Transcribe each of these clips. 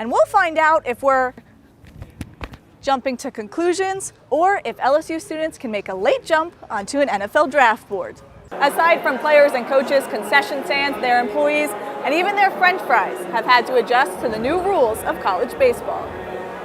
And we'll find out if we're jumping to conclusions or if LSU students can make a late jump onto an NFL draft board. Aside from players and coaches, concession stands, their employees, and even their French fries have had to adjust to the new rules of college baseball.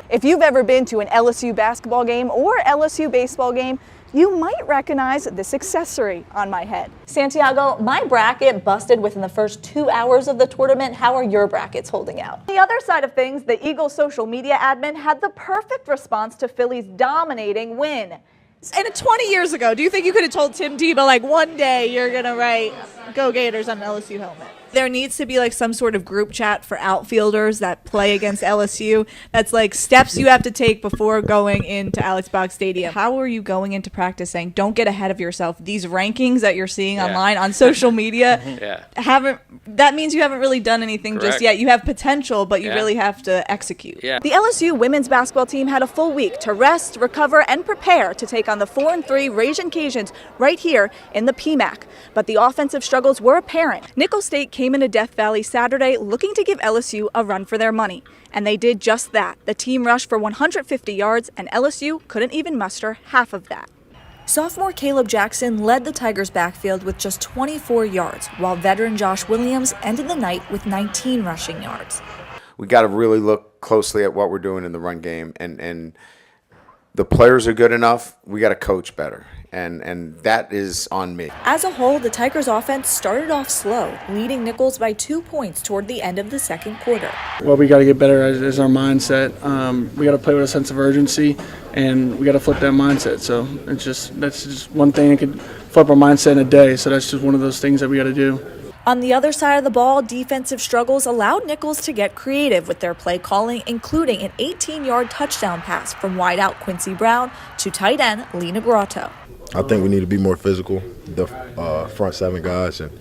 If you've ever been to an LSU basketball game or LSU baseball game, you might recognize this accessory on my head. Santiago, my bracket busted within the first 2 hours of the tournament. How are your brackets holding out? On the other side of things, the Eagles social media admin had the perfect response to Philly's dominating win. And 20 years ago, do you think you could have told Tim Tebow, like, one day you're going to write "Go Gators" on an LSU helmet? There needs to be like some sort of group chat for outfielders that play against LSU. That's like steps you have to take before going into Alex Box Stadium. How are you going into practice saying, don't get ahead of yourself? These rankings that you're seeing online on social media, that means you haven't really done anything just yet. You have potential, but you really have to execute. The LSU women's basketball team had a full week to rest, recover, and prepare to take on the 4-3 Ragin' Cajuns right here in the PMAC. But the offensive struggles were apparent. Nicholls State came into Death Valley Saturday looking to give LSU a run for their money. And they did just that. The team rushed for 150 yards, and LSU couldn't even muster half of that. Sophomore Caleb Jackson led the Tigers' backfield with just 24 yards, while veteran Josh Williams ended the night with 19 rushing yards. We got to really look closely at what we're doing in the run game, and the players are good enough. We got to coach better, and that is on me. As a whole, the Tigers' offense started off slow, leading Nicholls by 2 points toward the end of the second quarter. What we got to get better at is our mindset. We got to play with a sense of urgency, and we got to flip that mindset. So that's just one thing that could flip our mindset in a day. So that's just one of those things that we got to do. On the other side of the ball, defensive struggles allowed Nicholls to get creative with their play calling, including an 18-yard touchdown pass from wideout Quincy Brown to tight end Lena Grotto. I think we need to be more physical, the front seven guys, and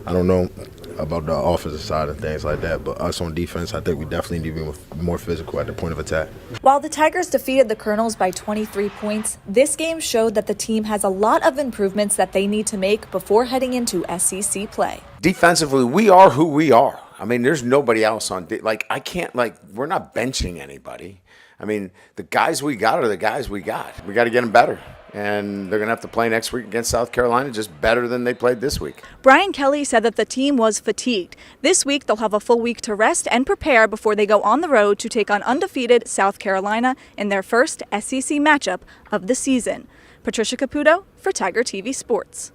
I don't know about the offensive side and things like that, but us on defense, I think we definitely need to be more physical at the point of attack. While the Tigers defeated the Colonels by 23 points, this game showed that the team has a lot of improvements that they need to make before heading into SEC play. Defensively, we are who we are. I mean, there's nobody else on we're not benching anybody. I mean, the guys we got are the guys we got. We got to get them better. And they're going to have to play next week against South Carolina, just better than they played this week. Brian Kelly said that the team was fatigued. This week, they'll have a full week to rest and prepare before they go on the road to take on undefeated South Carolina in their first SEC matchup of the season. Patricia Caputo for Tiger TV Sports.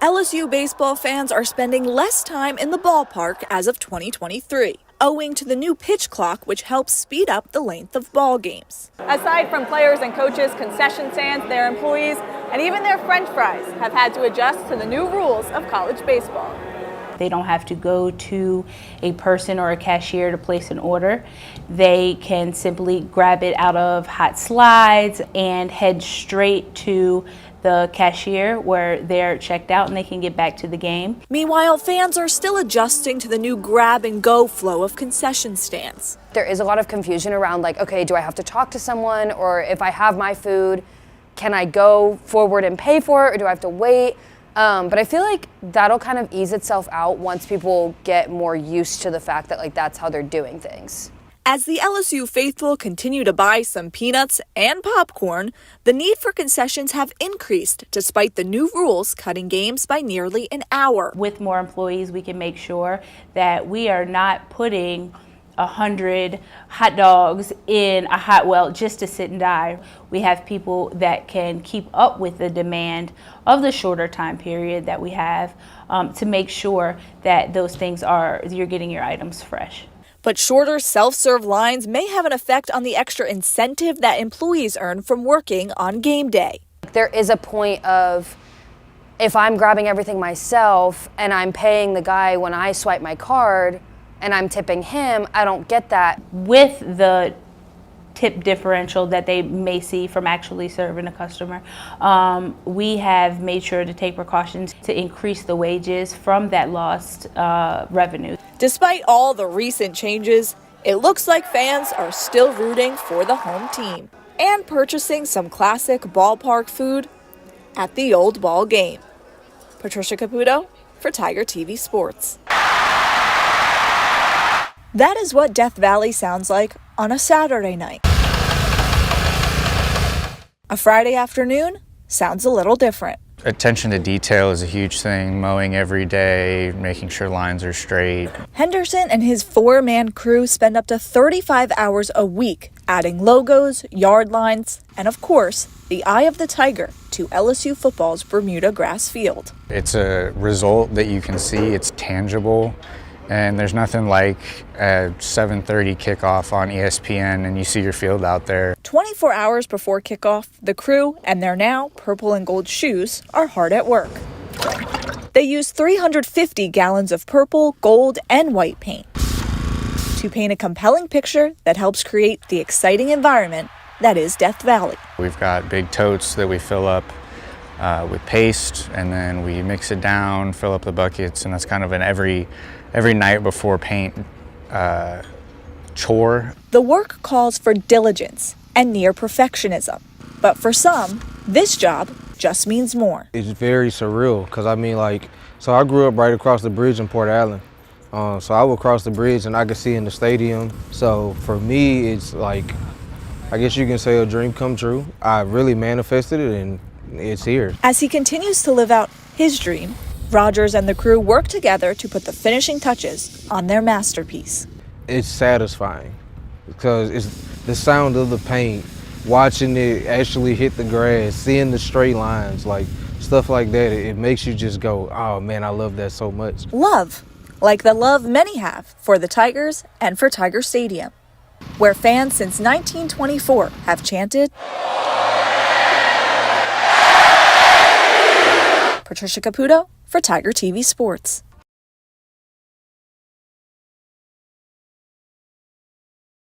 LSU baseball fans are spending less time in the ballpark as of 2023. Owing to the new pitch clock, which helps speed up the length of ball games. Aside from players and coaches, concession stands, their employees, and even their French fries have had to adjust to the new rules of college baseball. They don't have to go to a person or a cashier to place an order. They can simply grab it out of hot slides and head straight to the cashier where they're checked out and they can get back to the game. Meanwhile, fans are still adjusting to the new grab and go flow of concession stands. There is a lot of confusion around okay, do I have to talk to someone, or if I have my food, can I go forward and pay for it, or do I have to wait? But I feel like that'll kind of ease itself out once people get more used to the fact that that's how they're doing things. As the LSU faithful continue to buy some peanuts and popcorn, the need for concessions have increased despite the new rules cutting games by nearly an hour. With more employees, we can make sure that we are not putting 100 hot dogs in a hot well just to sit and die. We have people that can keep up with the demand of the shorter time period that we have to make sure that those things you're getting your items fresh. But shorter self-serve lines may have an effect on the extra incentive that employees earn from working on game day. There is a point of, if I'm grabbing everything myself and I'm paying the guy when I swipe my card and I'm tipping him, I don't get that. With the tip differential that they may see from actually serving a customer, we have made sure to take precautions to increase the wages from that lost revenue. Despite all the recent changes, it looks like fans are still rooting for the home team and purchasing some classic ballpark food at the old ball game. Patricia Caputo for Tiger TV Sports. That is what Death Valley sounds like on a Saturday night. A Friday afternoon sounds a little different. Attention to detail is a huge thing, mowing every day, making sure lines are straight. Henderson and his 4-man crew spend up to 35 hours a week adding logos, yard lines, and of course, the eye of the tiger to LSU football's Bermuda grass field. It's a result that you can see, it's tangible, and there's nothing like a 7:30 kickoff on ESPN and you see your field out there. 24 hours before kickoff, the crew and their now purple and gold shoes are hard at work. They use 350 gallons of purple, gold, and white paint to paint a compelling picture that helps create the exciting environment that is Death Valley. We've got big totes that we fill up with paste, and then we mix it down, fill up the buckets, and that's kind of an every night before paint chore. The work calls for diligence and near perfectionism, but for some, this job just means more. It's very surreal because so I grew up right across the bridge in Port Allen. So I would cross the bridge and I could see in the stadium. So for me, it's like, I guess you can say a dream come true. I really manifested it and it's here. As he continues to live out his dream, Rogers and the crew work together to put the finishing touches on their masterpiece. It's satisfying because it's the sound of the paint, watching it actually hit the grass, seeing the straight lines, like stuff like that. It makes you just go, oh man, I love that so much. Love, like the love many have for the Tigers and for Tiger Stadium, where fans since 1924 have chanted, Patricia Caputo for Tiger TV Sports.